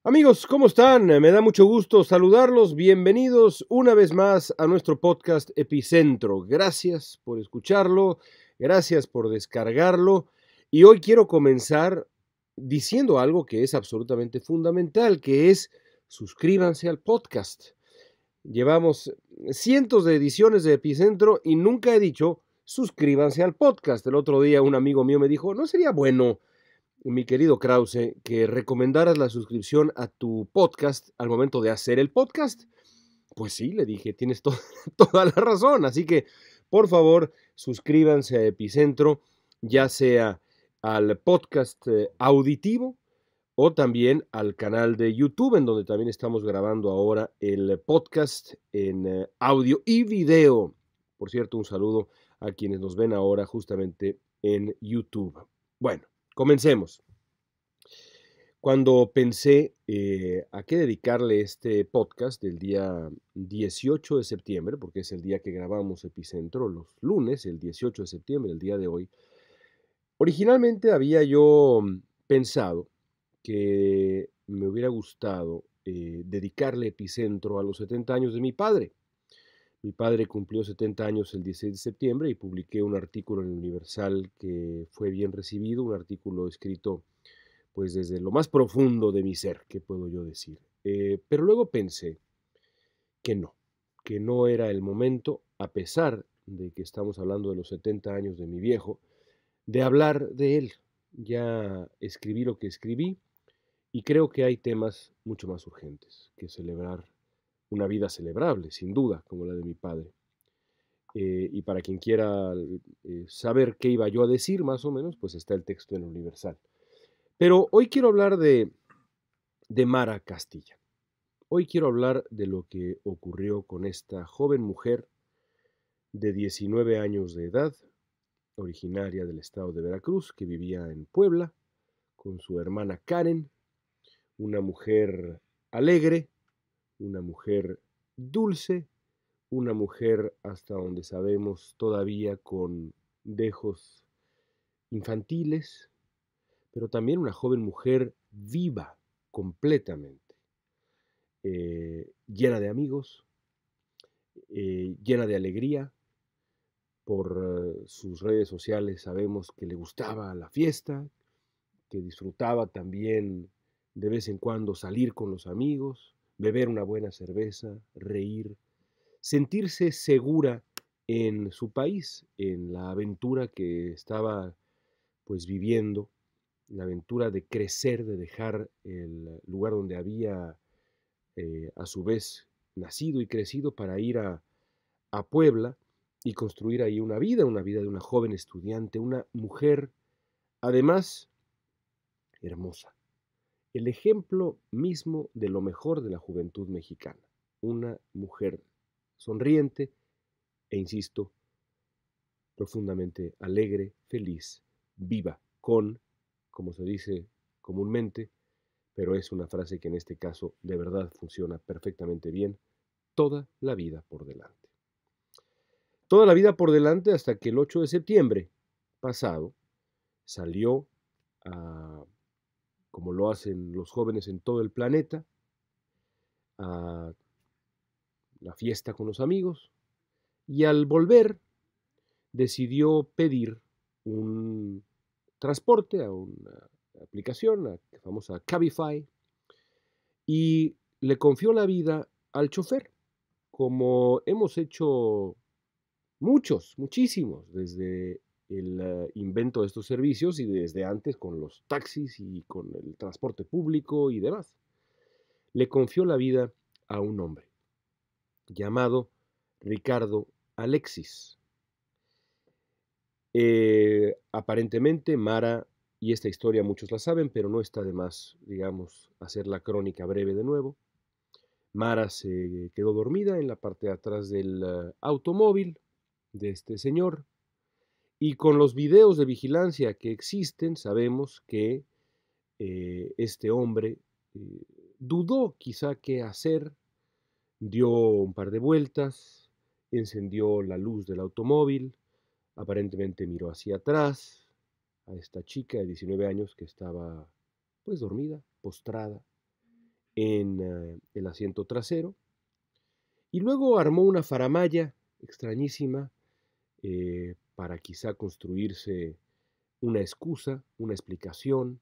Amigos, ¿cómo están? Me da mucho gusto saludarlos. Bienvenidos una vez más a nuestro podcast Epicentro. Gracias por escucharlo, gracias por descargarlo. Y hoy quiero comenzar diciendo algo que es absolutamente fundamental, que es suscríbanse al podcast. Llevamos cientos de ediciones de Epicentro y nunca he dicho suscríbanse al podcast. El otro día un amigo mío me dijo, ¿no sería bueno, mi querido Krause, que recomendaras la suscripción a tu podcast al momento de hacer el podcast? Pues sí, le dije, tienes toda la razón. Así que, por favor, suscríbanse a Epicentro, ya sea al podcast auditivo o también al canal de YouTube, en donde también estamos grabando ahora el podcast en audio y video. Por cierto, un saludo a quienes nos ven ahora justamente en YouTube. Bueno, comencemos. Cuando pensé a qué dedicarle este podcast del día 18 de septiembre, porque es el día que grabamos Epicentro, los lunes, el 18 de septiembre, el día de hoy, originalmente había yo pensado que me hubiera gustado dedicarle Epicentro a los 70 años de mi padre. Mi padre cumplió 70 años el 16 de septiembre y publiqué un artículo en el Universal que fue bien recibido, un artículo escrito pues desde lo más profundo de mi ser, ¿qué puedo yo decir? Pero luego pensé que no era el momento, a pesar de que estamos hablando de los 70 años de mi viejo, de hablar de él. Ya escribí lo que escribí y creo que hay temas mucho más urgentes que celebrar una vida celebrable, sin duda, como la de mi padre. Y para quien quiera saber qué iba yo a decir, más o menos, pues está el texto en el Universal. Pero hoy quiero hablar de Mara Castilla. Hoy quiero hablar de lo que ocurrió con esta joven mujer de 19 años de edad, originaria del estado de Veracruz, que vivía en Puebla con su hermana Karen, una mujer alegre, una mujer dulce, una mujer hasta donde sabemos todavía con dejos infantiles, pero también una joven mujer viva completamente, llena de amigos, llena de alegría. Por sus redes sociales sabemos que le gustaba la fiesta, que disfrutaba también de vez en cuando salir con los amigos, beber una buena cerveza, reír, sentirse segura en su país, en la aventura que estaba pues viviendo, la aventura de crecer, de dejar el lugar donde había a su vez nacido y crecido para ir a Puebla y construir ahí una vida de una joven estudiante, una mujer, además, hermosa. El ejemplo mismo de lo mejor de la juventud mexicana. Una mujer sonriente e, insisto, profundamente alegre, feliz, viva, con, como se dice comúnmente, pero es una frase que en este caso de verdad funciona perfectamente bien, toda la vida por delante. Toda la vida por delante hasta que el 8 de septiembre pasado salió a, como lo hacen los jóvenes en todo el planeta, a la fiesta con los amigos y al volver decidió pedir un transporte a una aplicación, la famosa Cabify, y le confió la vida al chofer, como hemos hecho muchos, muchísimos, desde el invento de estos servicios y desde antes con los taxis y con el transporte público y demás. Le confió la vida a un hombre llamado Ricardo Alexis. Aparentemente Mara, y esta historia muchos la saben, pero no está de más, digamos, hacer la crónica breve de nuevo. Mara se quedó dormida en la parte de atrás del automóvil de este señor. Y con los videos de vigilancia que existen, sabemos que este hombre dudó quizá qué hacer, dio un par de vueltas, encendió la luz del automóvil, aparentemente miró hacia atrás a esta chica de 19 años que estaba pues dormida, postrada, en el asiento trasero y luego armó una faramalla extrañísima para quizá construirse una excusa, una explicación,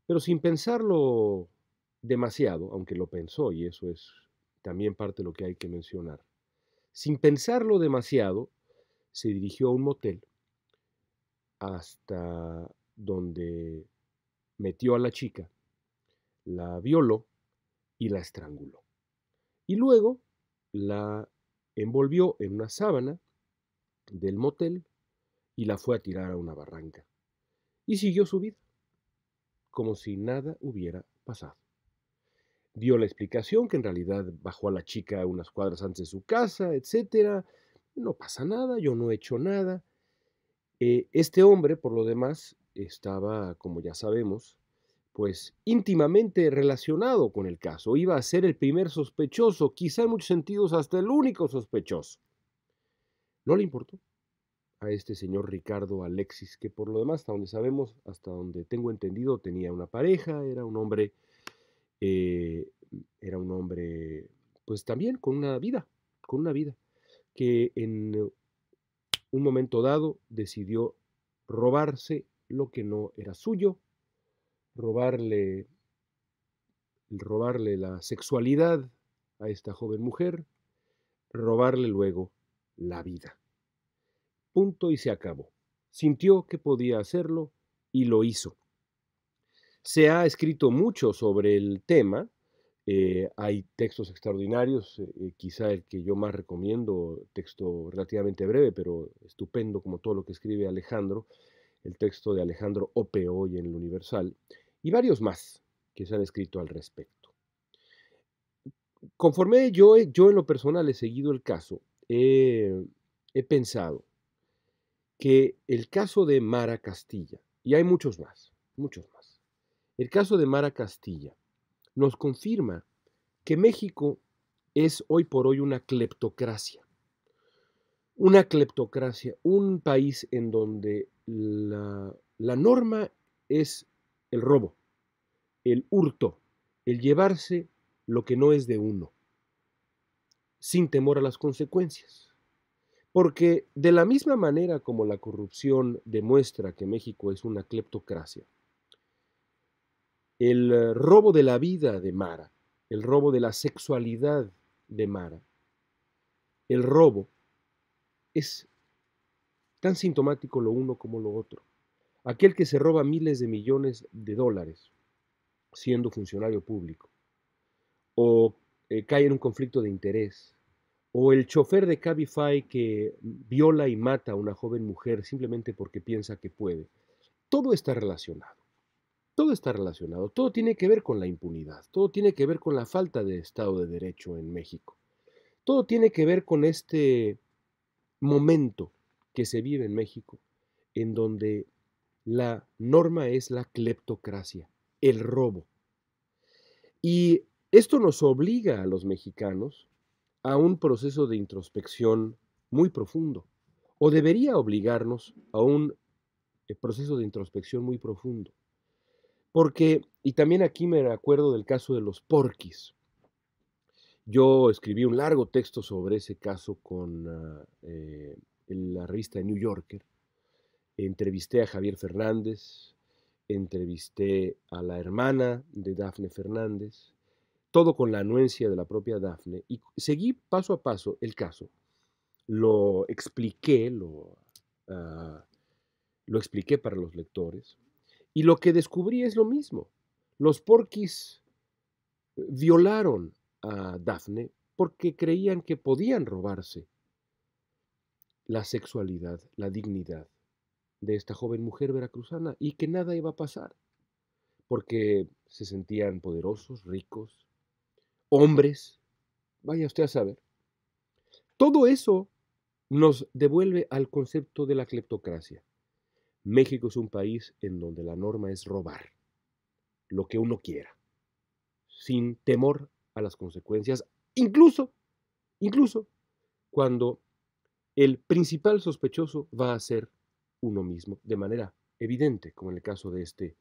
pero sin pensarlo demasiado, aunque lo pensó, y eso es también parte de lo que hay que mencionar. Sin pensarlo demasiado, se dirigió a un motel hasta donde metió a la chica, la violó y la estranguló. Y luego la envolvió en una sábana del motel y la fue a tirar a una barranca. Y siguió su vida, como si nada hubiera pasado. Dio la explicación que en realidad bajó a la chica unas cuadras antes de su casa, etcétera. No pasa nada, yo no he hecho nada. Este hombre, por lo demás, estaba, como ya sabemos, pues íntimamente relacionado con el caso. Iba a ser el primer sospechoso, quizá en muchos sentidos hasta el único sospechoso. No le importó a este señor Ricardo Alexis, que por lo demás, hasta donde sabemos, hasta donde tengo entendido, tenía una pareja, eh, era un hombre, pues también con una vida, que en un momento dado decidió robarse lo que no era suyo, robarle, robarle la sexualidad a esta joven mujer, robarle luego la vida. Punto y se acabó. Sintió que podía hacerlo y lo hizo. Se ha escrito mucho sobre el tema, hay textos extraordinarios, quizá el que yo más recomiendo, texto relativamente breve, pero estupendo como todo lo que escribe Alejandro, el texto de Alejandro Ope hoy en el Universal, y varios más que se han escrito al respecto. Conforme yo en lo personal he seguido el caso, he pensado que el caso de Mara Castilla, y hay muchos más, el caso de Mara Castilla nos confirma que México es hoy por hoy una cleptocracia, un país en donde la norma es el robo, el hurto, el llevarse lo que no es de uno, sin temor a las consecuencias. Porque de la misma manera como la corrupción demuestra que México es una cleptocracia, el robo de la vida de Mara, el robo de la sexualidad de Mara, el robo es tan sintomático lo uno como lo otro. Aquel que se roba miles de millones de dólares siendo funcionario público, o cae en un conflicto de interés, o el chofer de Cabify que viola y mata a una joven mujer simplemente porque piensa que puede. Todo está relacionado. Todo está relacionado. Todo tiene que ver con la impunidad. Todo tiene que ver con la falta de Estado de Derecho en México. Todo tiene que ver con este momento que se vive en México, en donde la norma es la cleptocracia, el robo. Y esto nos obliga a los mexicanos a un proceso de introspección muy profundo, o debería obligarnos a un proceso de introspección muy profundo. Porque, y también aquí me acuerdo del caso de los porquis. Yo escribí un largo texto sobre ese caso con la revista New Yorker. Entrevisté a Javier Fernández, entrevisté a la hermana de Dafne Fernández, todo con la anuencia de la propia Dafne, y seguí paso a paso el caso. Lo expliqué, lo expliqué para los lectores, y lo que descubrí es lo mismo. Los porquis violaron a Dafne porque creían que podían robarse la sexualidad, la dignidad de esta joven mujer veracruzana y que nada iba a pasar, porque se sentían poderosos, ricos, hombres, vaya usted a saber. Todo eso nos devuelve al concepto de la cleptocracia. México es un país en donde la norma es robar lo que uno quiera, sin temor a las consecuencias, incluso cuando el principal sospechoso va a ser uno mismo, de manera evidente, como en el caso de este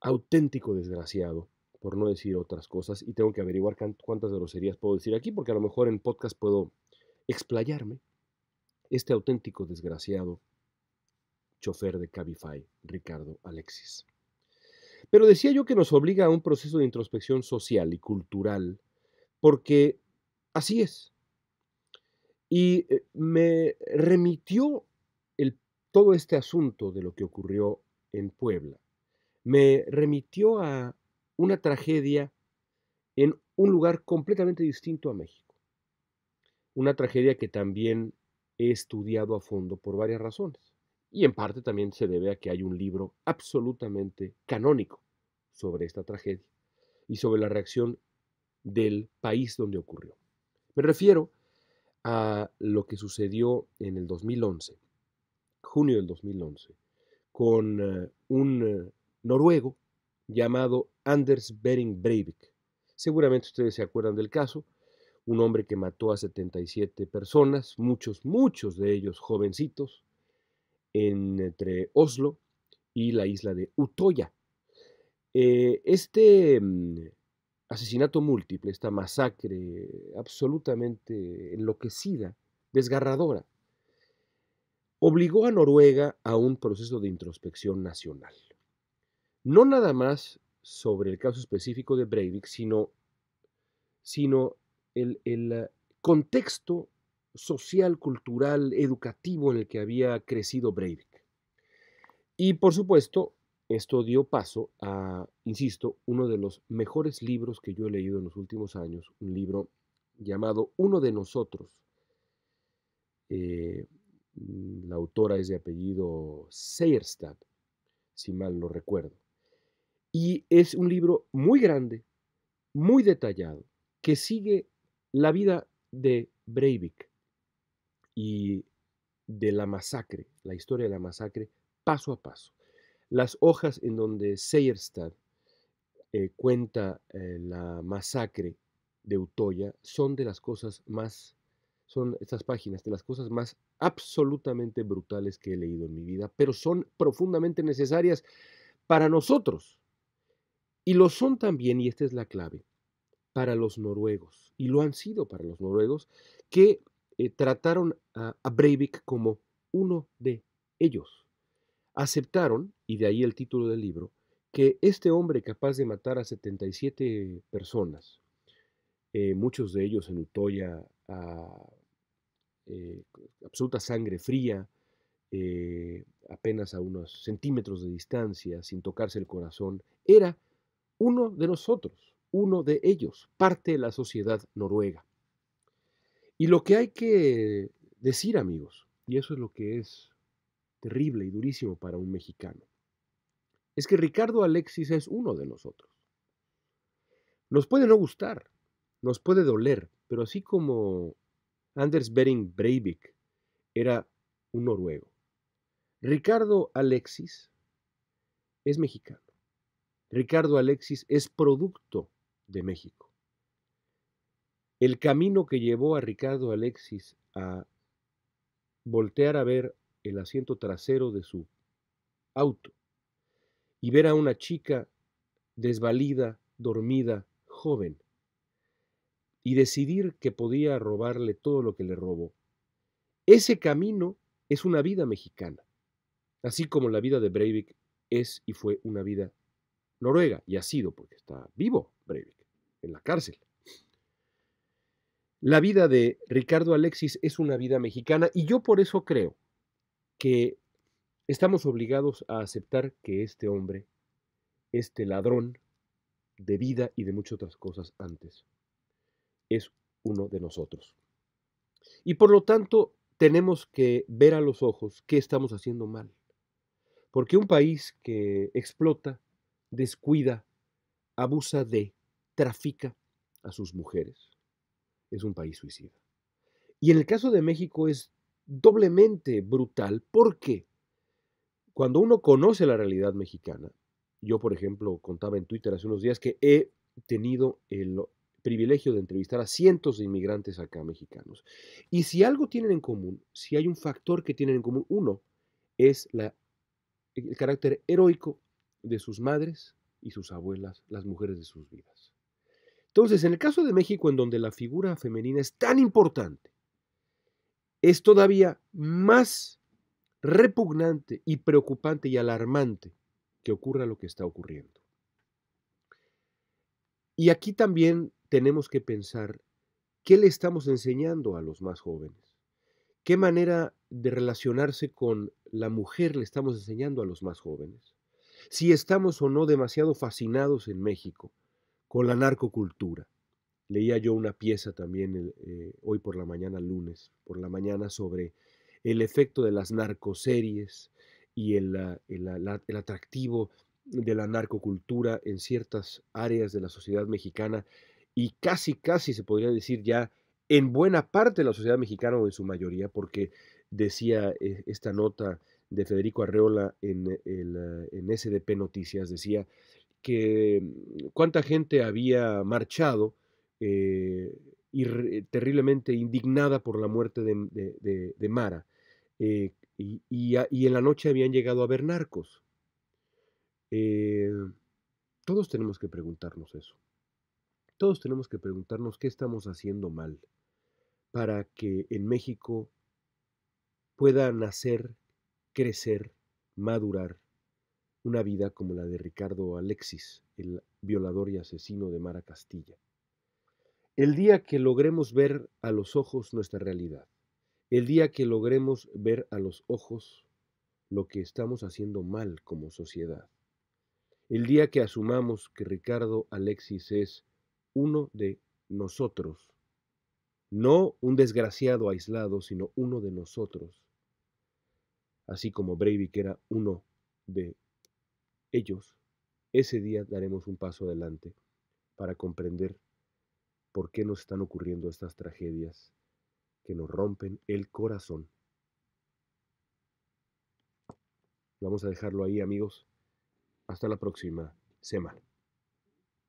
auténtico desgraciado por no decir otras cosas, y tengo que averiguar cuántas groserías puedo decir aquí, porque a lo mejor en podcast puedo explayarme. Este auténtico desgraciado chofer de Cabify, Ricardo Alexis. Pero decía yo que nos obliga a un proceso de introspección social y cultural, porque así es. Y me remitió todo este asunto de lo que ocurrió en Puebla. Me remitió a una tragedia en un lugar completamente distinto a México. Una tragedia que también he estudiado a fondo por varias razones. Y en parte también se debe a que hay un libro absolutamente canónico sobre esta tragedia y sobre la reacción del país donde ocurrió. Me refiero a lo que sucedió en el 2011, junio del 2011, con un noruego llamado Anders Behring Breivik. Seguramente ustedes se acuerdan del caso, un hombre que mató a 77 personas, muchos de ellos jovencitos, entre Oslo y la isla de Utoya. Este asesinato múltiple, esta masacre absolutamente enloquecida, desgarradora, obligó a Noruega a un proceso de introspección nacional. No nada más sobre el caso específico de Breivik, sino el contexto social, cultural, educativo en el que había crecido Breivik. Y por supuesto, esto dio paso a, insisto, uno de los mejores libros que yo he leído en los últimos años, un libro llamado Uno de nosotros. La autora es de apellido Seierstad, si mal no recuerdo. Y es un libro muy grande, muy detallado, que sigue la vida de Breivik y de la masacre, la historia de la masacre, paso a paso. Las hojas en donde Seierstad cuenta la masacre de Utoya son de las cosas más, son estas páginas de las cosas más absolutamente brutales que he leído en mi vida, pero son profundamente necesarias para nosotros. Y lo son también, y esta es la clave, para los noruegos, y lo han sido para los noruegos, que trataron a Breivik como uno de ellos. Aceptaron, y de ahí el título del libro, que este hombre capaz de matar a 77 personas, muchos de ellos en Utoya a absoluta sangre fría, apenas a unos centímetros de distancia, sin tocarse el corazón, era uno de nosotros, uno de ellos, parte de la sociedad noruega. Y lo que hay que decir, amigos, y eso es lo que es terrible y durísimo para un mexicano, es que Ricardo Alexis es uno de nosotros. Nos puede no gustar, nos puede doler, pero así como Anders Behring Breivik era un noruego, Ricardo Alexis es mexicano. Ricardo Alexis es producto de México. El camino que llevó a Ricardo Alexis a voltear a ver el asiento trasero de su auto y ver a una chica desvalida, dormida, joven, y decidir que podía robarle todo lo que le robó. Ese camino es una vida mexicana, así como la vida de Breivik es y fue una vida noruega, y ha sido porque está vivo Breivik en la cárcel. La vida de Ricardo Alexis es una vida mexicana, y yo por eso creo que estamos obligados a aceptar que este hombre, este ladrón de vida y de muchas otras cosas antes, es uno de nosotros. Y por lo tanto, tenemos que ver a los ojos qué estamos haciendo mal. Porque un país que explota, descuida, abusa de, trafica a sus mujeres, es un país suicida. Y en el caso de México es doblemente brutal porque cuando uno conoce la realidad mexicana, yo por ejemplo contaba en Twitter hace unos días que he tenido el privilegio de entrevistar a cientos de inmigrantes acá mexicanos. Y si algo tienen en común, si hay un factor que tienen en común, uno es el carácter heroico de sus madres, y sus abuelas, las mujeres de sus vidas. Entonces, en el caso de México, en donde la figura femenina es tan importante, es todavía más repugnante y preocupante y alarmante que ocurra lo que está ocurriendo. Y aquí también tenemos que pensar qué le estamos enseñando a los más jóvenes, qué manera de relacionarse con la mujer le estamos enseñando a los más jóvenes, si estamos o no demasiado fascinados en México con la narcocultura. Leía yo una pieza también hoy por la mañana, lunes, por la mañana, sobre el efecto de las narcoseries y el atractivo de la narcocultura en ciertas áreas de la sociedad mexicana y casi se podría decir ya en buena parte de la sociedad mexicana o en su mayoría, porque decía esta nota de Federico Arreola en SDP Noticias, decía que cuánta gente había marchado eh, terriblemente indignada por la muerte de Mara, y en la noche habían llegado a ver narcos. Eh, todos tenemos que preguntarnos eso. Todos tenemos que preguntarnos qué estamos haciendo mal para que en México pueda nacer, crecer, madurar una vida como la de Ricardo Alexis, el violador y asesino de Mara Castilla. El día que logremos ver a los ojos nuestra realidad, el día que logremos ver a los ojos lo que estamos haciendo mal como sociedad, el día que asumamos que Ricardo Alexis es uno de nosotros, no un desgraciado aislado, sino uno de nosotros, así como Breivik era uno de ellos, ese día daremos un paso adelante para comprender por qué nos están ocurriendo estas tragedias que nos rompen el corazón. Vamos a dejarlo ahí, amigos. Hasta la próxima semana.